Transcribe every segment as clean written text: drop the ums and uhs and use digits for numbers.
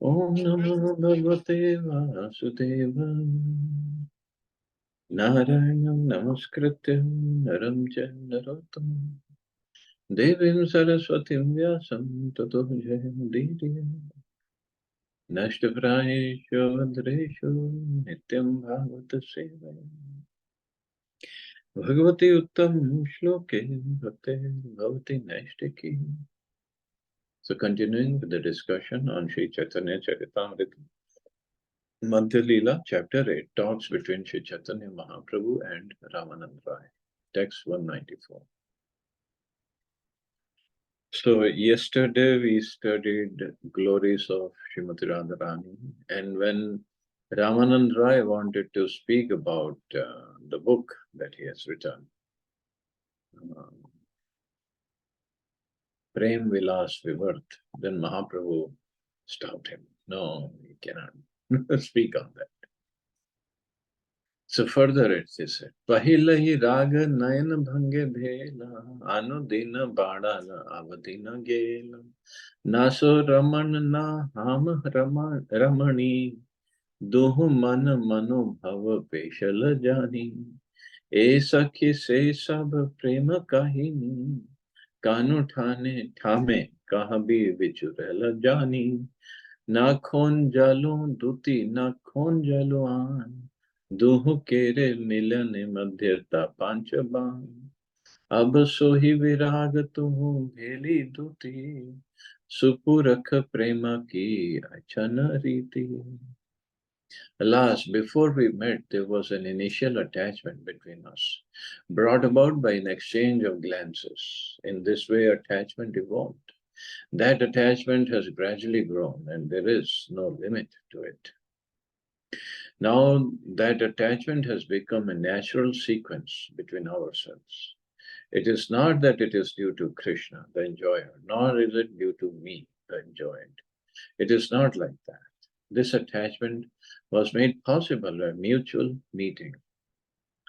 Om Namo Bhagavate Vasudevaya. Narayanam Namaskrityam Naram cha Narottam Devim Saraswatim Vyasam Tato Jayam Nashtaprayeshu Adreshu Nityam Bhagavata Sevaya Bhagavati Uttam Shloke Bhakte Bhavati Nashtaki. So continuing with the discussion on Sri Chaitanya Charitamrita, Madhya Lila, chapter 8, talks between Sri Chaitanya Mahaprabhu and Ramanand Rai. Text 194. So yesterday we studied glories of Srimati Radharani, and when Ramanand Rai wanted to speak about the book that he has written, Prem Vilas Vivart, then Mahaprabhu stopped him. No, you cannot speak on that. So further it is said, Pahilahi raga nayan bhange bhela, anudina badana avadina gela, naso raman na ham ramani, duhu man mano bhava peshal jani, e sakhi se sab prema kahini, kanu thame kahabi vichurela jani, na khon jalo duti na khon jalo an, दुह केरे मिलन मध्यता पांचबान अब सोही विराग तुम भेली दुती सुपुरख प्रेमा की अचन रीति. Alas, before we met, there was an initial attachment between us, brought about by an exchange of glances. In this way, attachment evolved. That attachment has gradually grown, and there is no limit to it. Now that attachment has become a natural sequence between ourselves. It is not that it is due to Krishna, the enjoyer, nor is it due to me, the enjoyed. It is not like that. This attachment was made possible by mutual meeting.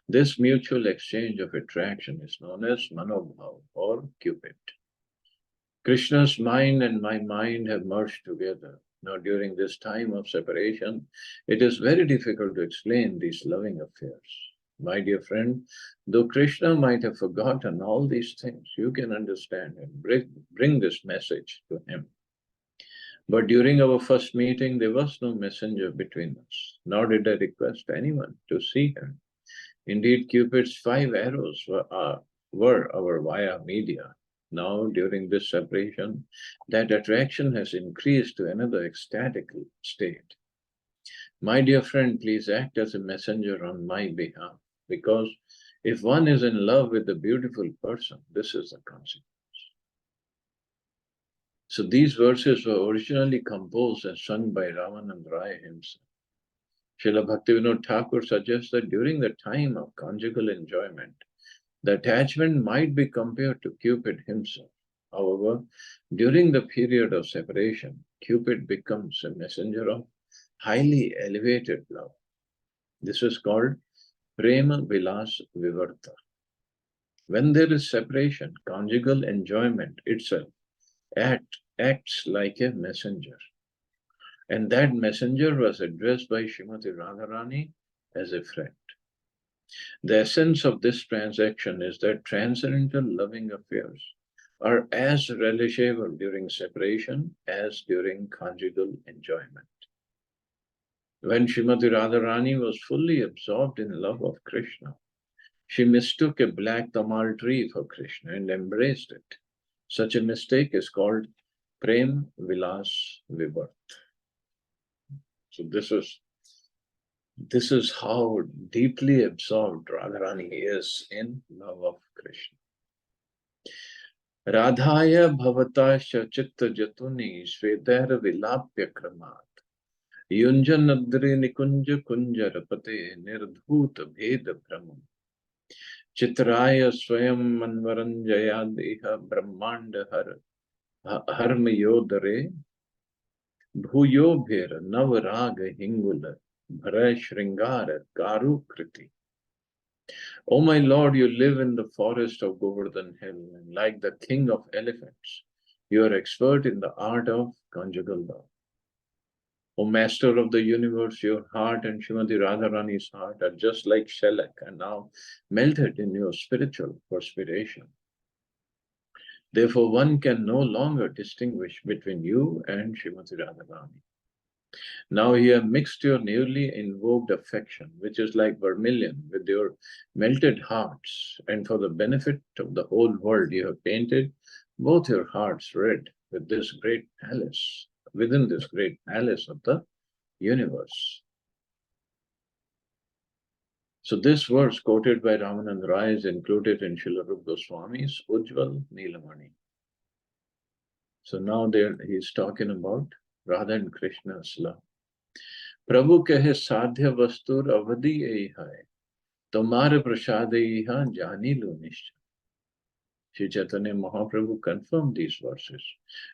This mutual exchange of attraction is known as Manobhav or Cupid. Krishna's mind and my mind have merged together. Now, during this time of separation, it is very difficult to explain these loving affairs. My dear friend, though Krishna might have forgotten all these things, you can understand and bring this message to him. But during our first meeting, there was no messenger between us, nor did I request anyone to see him. Indeed, Cupid's 5 arrows were our via media. Now, during this separation, that attraction has increased to another ecstatic state. My dear friend, please act as a messenger on my behalf, because if one is in love with a beautiful person, this is the consequence. So these verses were originally composed and sung by Ramanand Rai himself. Srila Bhaktivinoda Thakur suggests that during the time of conjugal enjoyment, the attachment might be compared to Cupid himself. However, during the period of separation, Cupid becomes a messenger of highly elevated love. This is called Prema Vilas Vivarta. When there is separation, conjugal enjoyment itself acts like a messenger. And that messenger was addressed by Srimati Radharani as a friend. The essence of this transaction is that transcendental loving affairs are as relishable during separation as during conjugal enjoyment. When Srimati Radharani was fully absorbed in love of Krishna, she mistook a black tamal tree for Krishna and embraced it. Such a mistake is called Prem Vilas Vibart. So this is how deeply absorbed Radharani is in love of Krishna. Radhaya bhavatasya chitta jatuni svedara vilapya kramat yunjanadri nikunja kunjarapate nirdhuta bheda brahman chitraya swayam manvaranjayadiha brahmanda harmayodare bhuyo bhera navaraga hingula bhara shringara garu kriti. O my Lord, you live in the forest of Govardhan Hill, and like the king of elephants, you are expert in the art of conjugal love. O Master of the universe, your heart and Srimati Radharani's heart are just like shellac and now melted in your spiritual perspiration. Therefore, one can no longer distinguish between you and Srimati Radharani. Now you have mixed your newly invoked affection, which is like vermilion, with your melted hearts, and for the benefit of the whole world, you have painted both your hearts red with this great palace, within this great palace of the universe. So this verse quoted by Ramanand Rai is included in Srila Rupa Goswami's Ujjwal Neelamani. So now there he is talking about Radha and Krishna's love. प्रभु कहे साध्य वस्तुर अवधि यही है तुम्हारे प्रसाद यहाँ जानी लो निश्चय. Sri Chaitanya Mahaprabhu confirmed these verses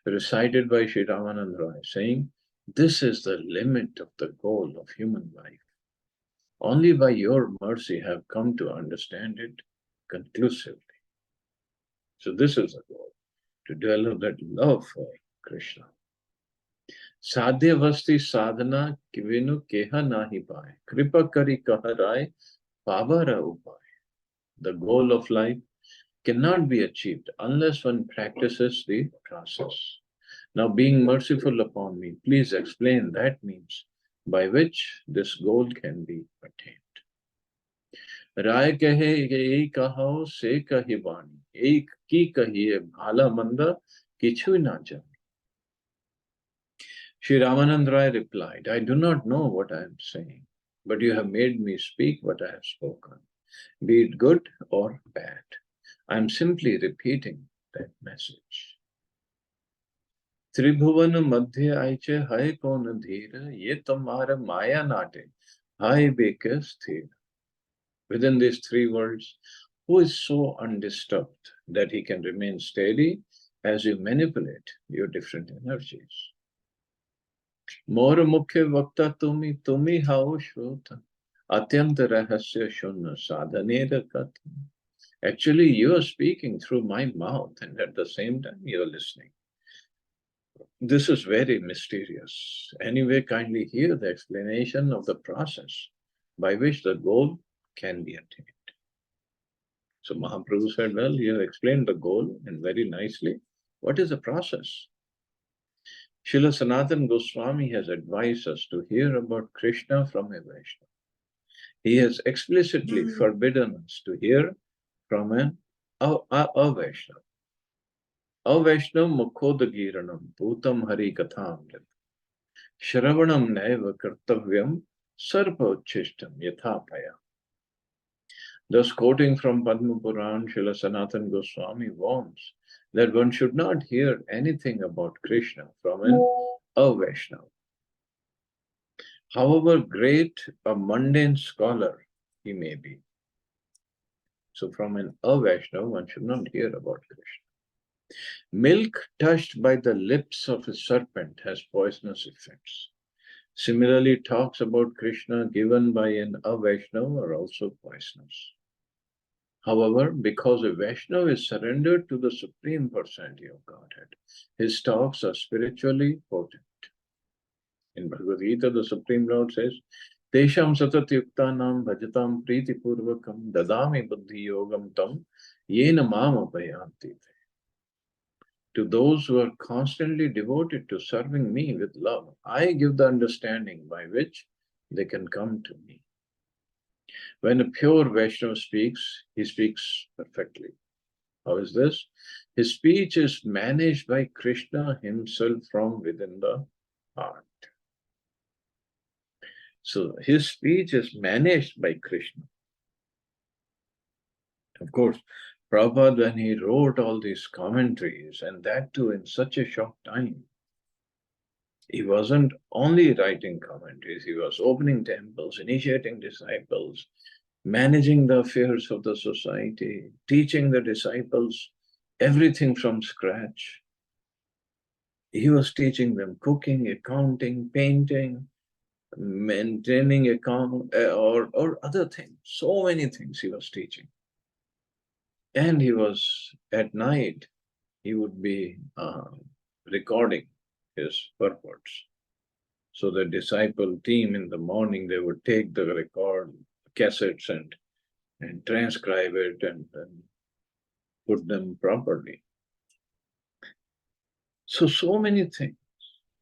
recited by Sri Ramanand Rai, saying, this is the limit of the goal of human life. Only by your mercy have come to understand it conclusively. So this is the goal, to develop that love for Krishna. साध्य वस्ती साधना किवेनु केहा नाहि पाए कृपा करी कह राय पावरा उपाय. The goal of life cannot be achieved unless one practices the process. Now, being merciful upon me, please explain that means by which this goal can be attained. राय कहे ये कहो से कही वाणी एक की कहिए भाला मंदा किछु ना जाने. Sri Ramanand Rai replied, I do not know what I am saying, but you have made me speak what I have spoken, be it good or bad. I am simply repeating that message. त्रिभुवन मध्य आइचे है कौन धीर ये तुम्हारा माया नाटे हाय बेके स्थिर. Within these three worlds, who is so undisturbed that he can remain steady as you manipulate your different energies? मोर मुख्य वक्ता तुम्ही हाओ श्रोता अत्यंत रहस्य शून्य साधनेर कथन. Actually, you are speaking through my mouth, and at the same time you are listening. This is very mysterious. Anyway, kindly hear the explanation of the process by which the goal can be attained. So Mahaprabhu said, well, you have explained the goal and very nicely. What is the process? Srila Sanatana Goswami has advised us to hear about Krishna from a Vaishnava. He has explicitly forbidden us to hear from a Vaishnava. A Vaishnava mukhodagiranam bhutam hari katham shravanam naiva kartavyam sarpauchishtam yathapaya. Thus, quoting from Padma Puran, Srila Sanatana Goswami warns that one should not hear anything about Krishna from an Vaishnava. However great a mundane scholar he may be. So from an Vaishnava, one should not hear about Krishna. Milk touched by the lips of a serpent has poisonous effects. Similarly, talks about Krishna given by an Vaishnava are also poisonous. However, because a Vaishnava is surrendered to the Supreme Personality of Godhead, his talks are spiritually potent. In Bhagavad Gita, the Supreme Lord says, Tesham satatyuktanam bhajatam priti purvakam dadami buddhi yogam tam yena mama payanti. To those who are constantly devoted to serving me with love, I give the understanding by which they can come to me. When a pure Vaishnava speaks, he speaks perfectly. How is this? His speech is managed by Krishna himself from within the heart. So his speech is managed by Krishna. Of course, Prabhupada, when he wrote all these commentaries, and that too in such a short time, he wasn't only writing commentaries, he was opening temples, initiating disciples, managing the affairs of the society, teaching the disciples everything from scratch. He was teaching them cooking, accounting, painting, maintaining account, or other things. So many things he was teaching. And he was, at night, he would be recording his purports. So the disciple team in the morning, they would take the record cassettes and transcribe it and put them properly. So many things.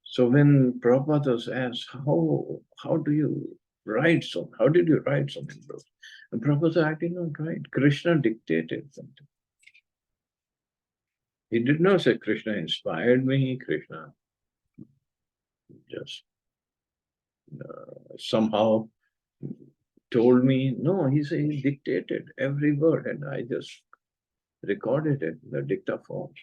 So when Prabhupada was asked, how do you write so? How did you write so many books? And Prabhupada said, I did not write. Krishna dictated something. He did not say Krishna inspired me. Krishna just somehow told me. No, he said he dictated every word, and I just recorded it in the dictaphone.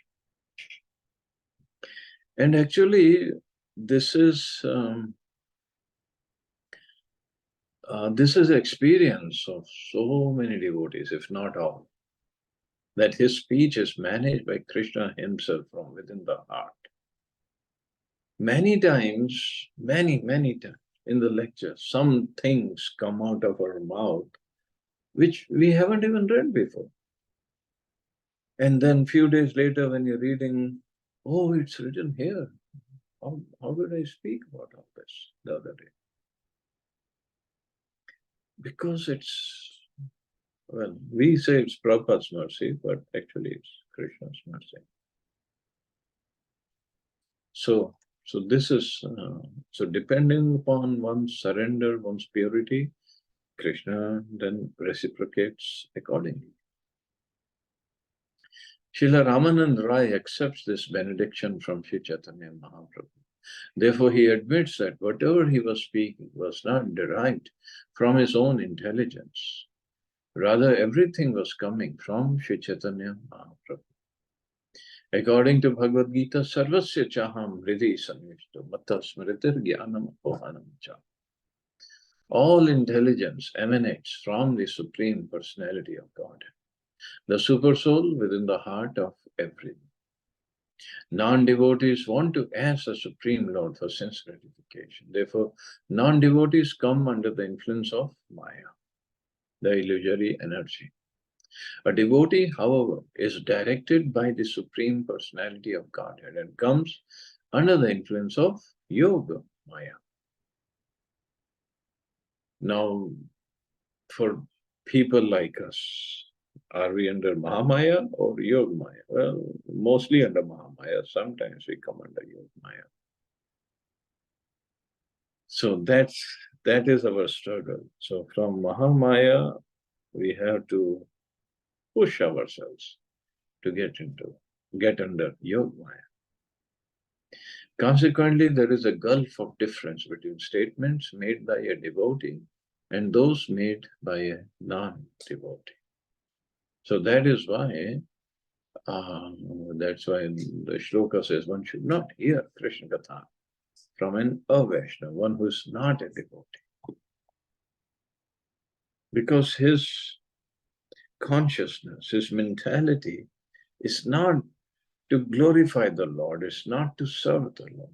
And actually, this is experience of so many devotees, if not all, that his speech is managed by Krishna himself from within the heart. Many times, many times in the lecture, some things come out of our mouth which we haven't even read before. And then few days later, when you're reading, oh, it's written here. How did I speak about all this the other day? Because it's, well, we say it's Prabhupada's mercy, but actually it's Krishna's mercy. So this is, so depending upon one's surrender, one's purity, Krishna then reciprocates accordingly. Srila Ramanand Rai accepts this benediction from Sri Chaitanya Mahaprabhu. Therefore, he admits that whatever he was speaking was not derived from his own intelligence. Rather, everything was coming from Sri Chaitanya Mahaprabhu. According to Bhagavad Gita, Sarvasya Chaham Hridhi Samishto Mata Smritir Jnanam Apohanam Cha. All intelligence emanates from the Supreme Personality of God, the Super Soul within the heart of everyone. Non-devotees want to ask the Supreme Lord for sense gratification. Therefore, non-devotees come under the influence of Maya, the illusory energy. A devotee, however, is directed by the Supreme Personality of Godhead and comes under the influence of Yoga Maya. Now, for people like us, are we under Mahamaya or Yoga Maya? Well, mostly under Mahamaya. Sometimes we come under Yoga Maya. So that is our struggle. So from Mahamaya, we have to push ourselves to get under Yoga Maya. Consequently, there is a gulf of difference between statements made by a devotee and those made by a non-devotee. So that is why the shloka says one should not hear Krishna Katha from an Avaishnava, one who is not a devotee. Because his consciousness, his mentality is not to glorify the Lord, it's not to serve the Lord.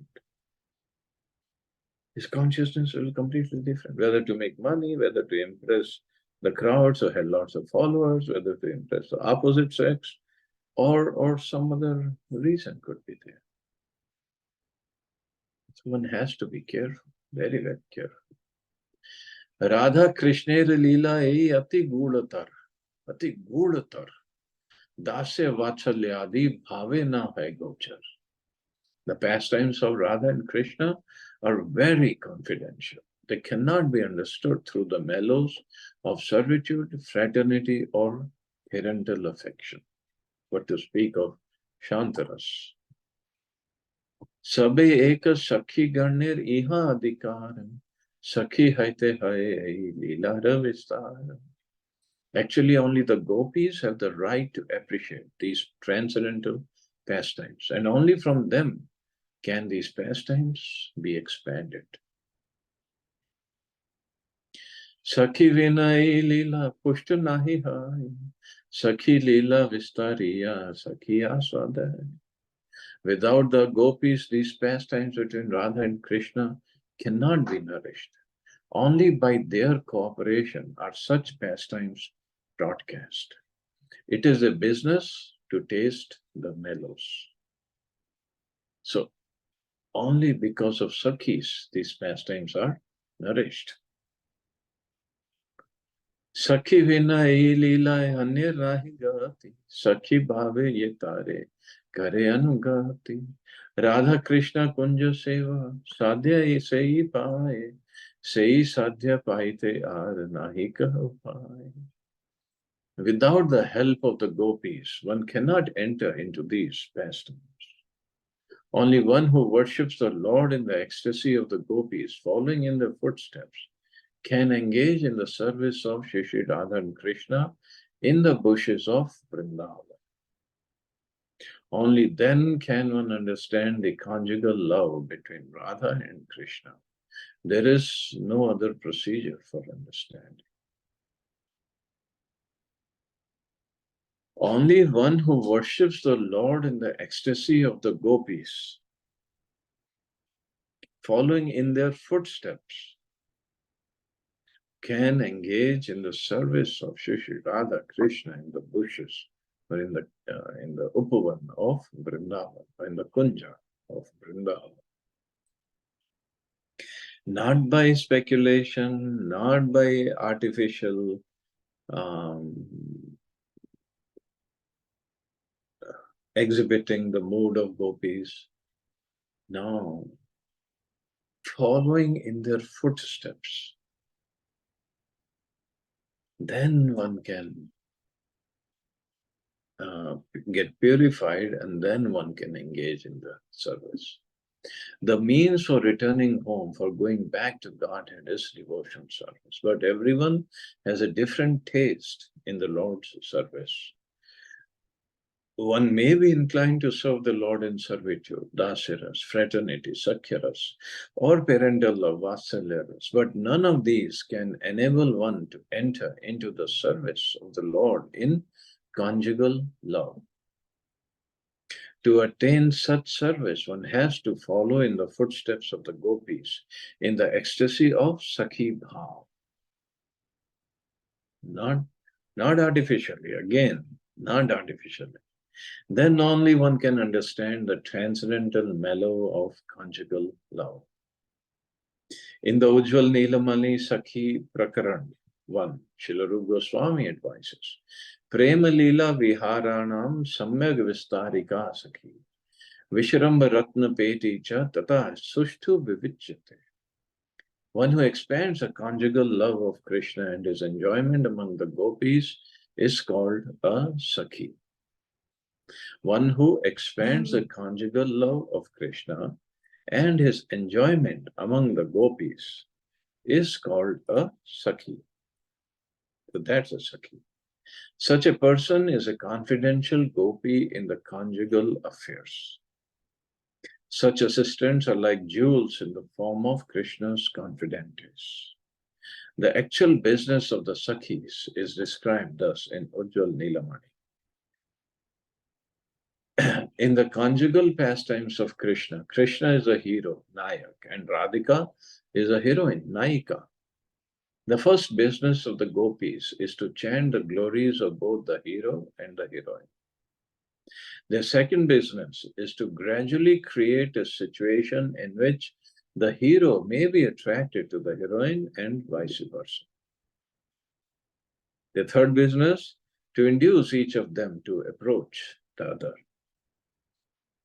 His consciousness is completely different, whether to make money, whether to impress the crowds or have lots of followers, whether to impress the opposite sex, or some other reason could be there. So one has to be careful, very, very careful. Radha Krishner Lila ei ati gudatar, dasya vachalyadi bhave na hai gochar. The pastimes of Radha and Krishna are very confidential. They cannot be understood through the mellows of servitude, fraternity, or parental affection. What to speak of Shantaras. Sabe eka sakhi garnir iha adhikaram, sakhi haite hai lila ravistaram. Actually, only the gopis have the right to appreciate these transcendental pastimes, and only from them can these pastimes be expanded. Sakhi vinay lila pushta nahi hai, sakhi lila vistariya, sakhi aswaday. Without the gopis, these pastimes between Radha and Krishna cannot be nourished. Only by their cooperation are such pastimes broadcast. It is a business to taste the mellows. So, Only because of Sakhis, these pastimes are nourished. Sakhi vina e leela anye rahi gati, Sakhi bhave ye tare, kare anugati. Radha Krishna kunja seva, sadhya ye sei paye, sei sadhya paite ar nahi kaho paye. Without the help of the gopis, one cannot enter into these pastimes. Only one who worships the Lord in the ecstasy of the gopis, following in their footsteps, can engage in the service of Shri Radha and Krishna in the bushes of Vrindavan. Only then can one understand the conjugal love between Radha and Krishna. There is no other procedure for understanding. Only one who worships the Lord in the ecstasy of the gopis, following in their footsteps, can engage in the service of Shri Radha Krishna in the bushes or in the Upavan of Vrindavan, in the Kunja of Vrindavan. Not by speculation, not by artificial exhibiting the mood of gopis. No, following in their footsteps. Then one can get purified, and then one can engage in the service. The means for returning home, for going back to Godhead, is devotion service. But everyone has a different taste in the Lord's service. One may be inclined to serve the Lord in servitude, dasiras, fraternity, sakyaras, or parental love, vatsalyaras, but none of these can enable one to enter into the service of the Lord in conjugal love. To attain such service, one has to follow in the footsteps of the gopis in the ecstasy of Sakhi Bhav. Not artificially, again, not artificially. Then only one can understand the transcendental mellow of conjugal love. In the Ujjwal Neelamani Sakhi Prakaran 1, Srila Rupa Goswami advises, Prema Lila Viharanam Samyag Vistarika Sakhi, Vishramba Ratna Peti Cha Tata Sushtu Vivichyate. One who expands the conjugal love of Krishna and his enjoyment among the gopis is called a Sakhi. One who expands the conjugal love of Krishna and his enjoyment among the gopis is called a Sakhi. So that's a Sakhi. Such a person is a confidential gopi in the conjugal affairs. Such assistants are like jewels in the form of Krishna's confidentes. The actual business of the Sakhis is described thus in Ujjwal Neelamani. In the conjugal pastimes of Krishna, Krishna is a hero, Nayak, and Radhika is a heroine, Nayika. The first business of the gopis is to chant the glories of both the hero and the heroine. Their second business is to gradually create a situation in which the hero may be attracted to the heroine and vice versa. The third business, to induce each of them to approach the other.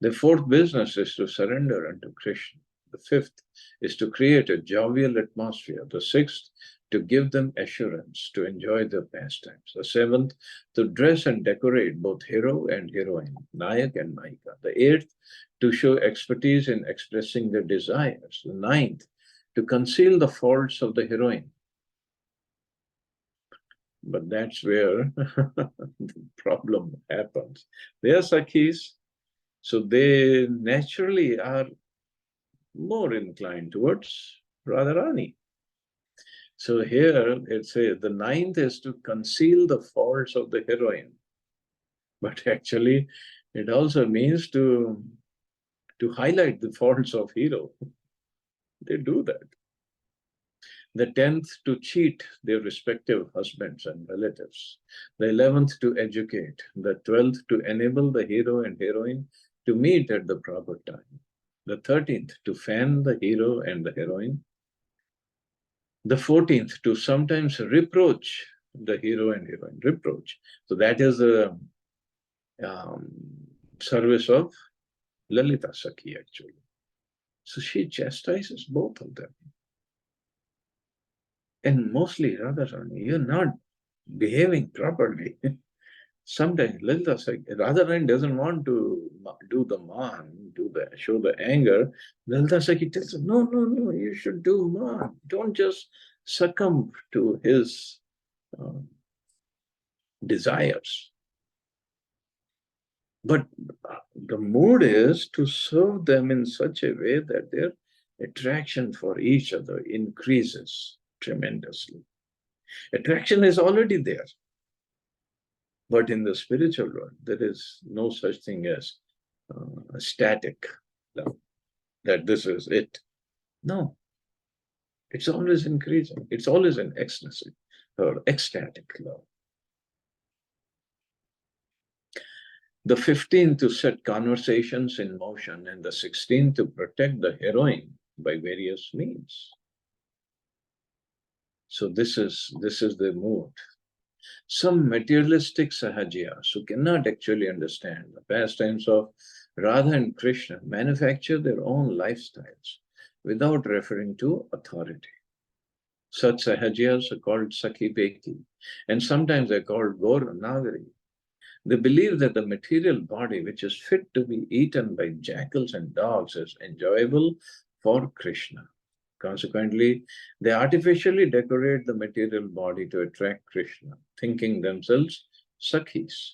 The fourth business is to surrender unto Krishna. The fifth is to create a jovial atmosphere. The sixth, to give them assurance to enjoy their pastimes. The seventh, to dress and decorate both hero and heroine, Nayak and Nayika. The eighth, to show expertise in expressing their desires. The ninth, to conceal the faults of the heroine. But that's where the problem happens. They are Sakhis, so they naturally are more inclined towards Radharani. So here it says the ninth is to conceal the faults of the heroine. But actually, it also means to highlight the faults of hero. They do that. The 10th, to cheat their respective husbands and relatives. The 11th, to educate. The 12th, to enable the hero and heroine to meet at the proper time. The 13th, to fan the hero and the heroine. The 14th, to sometimes reproach the hero and heroine. Reproach. So that is the um, service of Lalita Sakhi, actually. So she chastises both of them. And mostly Radharani, you're not behaving properly. Sometimes Lalita Sakhi, Radharani doesn't want to do the man, show the anger. Lalita Sakhi tells her, no, no, no, you should do man. Don't just succumb to his uh, desires. But the mood is to serve them in such a way that their attraction for each other increases tremendously. Attraction is already there. But in the spiritual world, there is no such thing as a static love, that this is it. No, it's always increasing. It's always an ecstasy or ecstatic love. The 15th to set conversations in motion, and the 16th to protect the heroine by various means. So this is the mood. Some materialistic sahajiyas who cannot actually understand the pastimes of Radha and Krishna manufacture their own lifestyles without referring to authority. Such sahajiyas are called Sakhi Beki, and sometimes they're called Gaur Nagari. They believe that the material body, which is fit to be eaten by jackals and dogs, is enjoyable for Krishna. Consequently, they artificially decorate the material body to attract Krishna, thinking themselves Sakhis.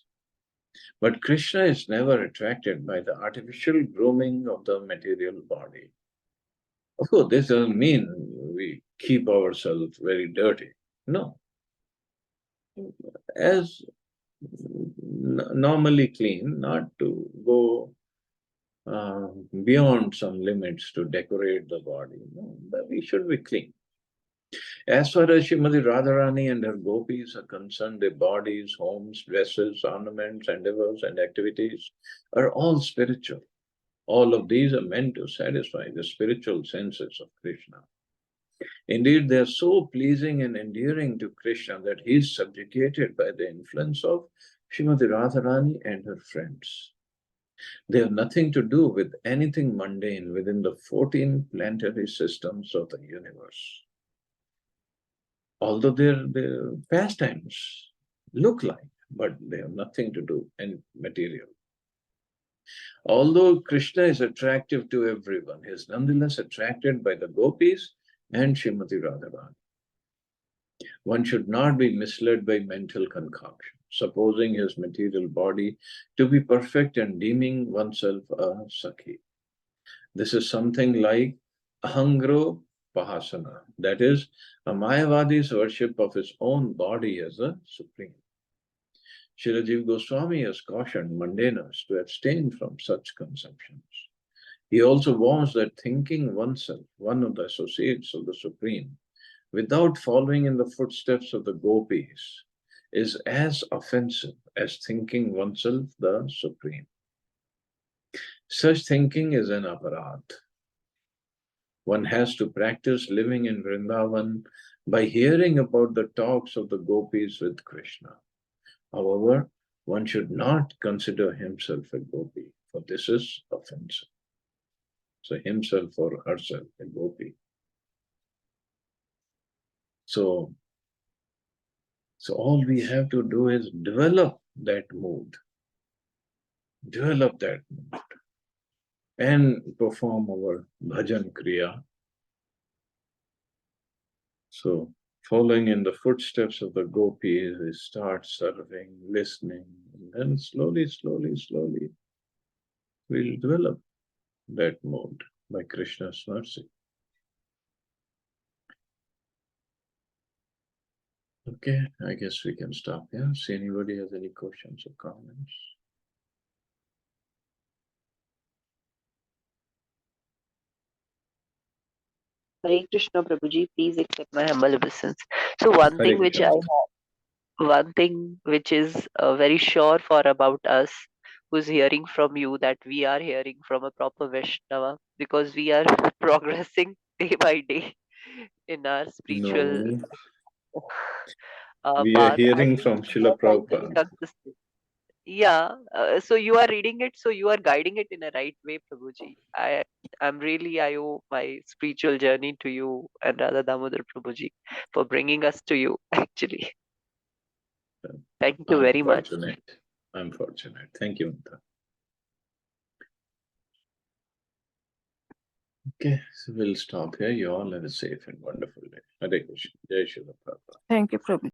But Krishna is never attracted by the artificial grooming of the material body. Of course, this doesn't mean we keep ourselves very dirty. No. As normally clean, not to go beyond some limits to decorate the body. No, but we should be clean. As far as Srimati Radharani and her gopis are concerned, their bodies, homes, dresses, ornaments, endeavors, and activities are all spiritual. All of these are meant to satisfy the spiritual senses of Krishna. Indeed, they are so pleasing and endearing to Krishna that he is subjugated by the influence of Srimati Radharani and her friends. They have nothing to do with anything mundane within the 14 planetary systems of the universe. Although their pastimes look like, but they have nothing to do and material. Although Krishna is attractive to everyone, he is nonetheless attracted by the gopis and Srimati Radharani. One should not be misled by mental concoction, supposing his material body to be perfect and deeming oneself a Sakhi. This is something like Ahangro Pahasana, that is, a Mayavadi's worship of his own body as a supreme. Srila Jiva Goswami has cautioned mundaners to abstain from such conceptions. He also warns that thinking oneself one of the associates of the Supreme without following in the footsteps of the gopis is as offensive as thinking oneself the Supreme. Such thinking is an aparadh. One has to practice living in Vrindavan by hearing about the talks of the gopis with Krishna. However, one should not consider himself a gopi, for this is offensive. So himself or herself, a gopi. So all we have to do is develop that mood. Develop that mood. And perform our bhajan kriya. So following in the footsteps of the gopis, we start serving, listening, and then slowly, we'll develop that mode by Krishna's mercy. Okay, I guess we can stop here. See anybody has any questions or comments? Hare Krishna Prabhuji, please accept my humble obeisance. So one thing which I have, one thing which is very sure for about us, who's hearing from you that we are hearing from a proper Vaishnava, because we are progressing day by day in our spiritual No, uh, we are path. I hearing think from we Srila are kind of Prabhupada. inconsistent. Yeah, so you are reading it, so you are guiding it in a right way, Prabhuji. I'm really, I owe my spiritual journey to you and Radha Damodar Prabhuji for bringing us to you, actually. Thank you I'm very much. fortunate. I'm fortunate. Thank you, Mata. Okay, so we'll stop here. You all have a safe and wonderful day. Hare Krishna. Jai Srila Prabhupada. Thank you, Prabhu.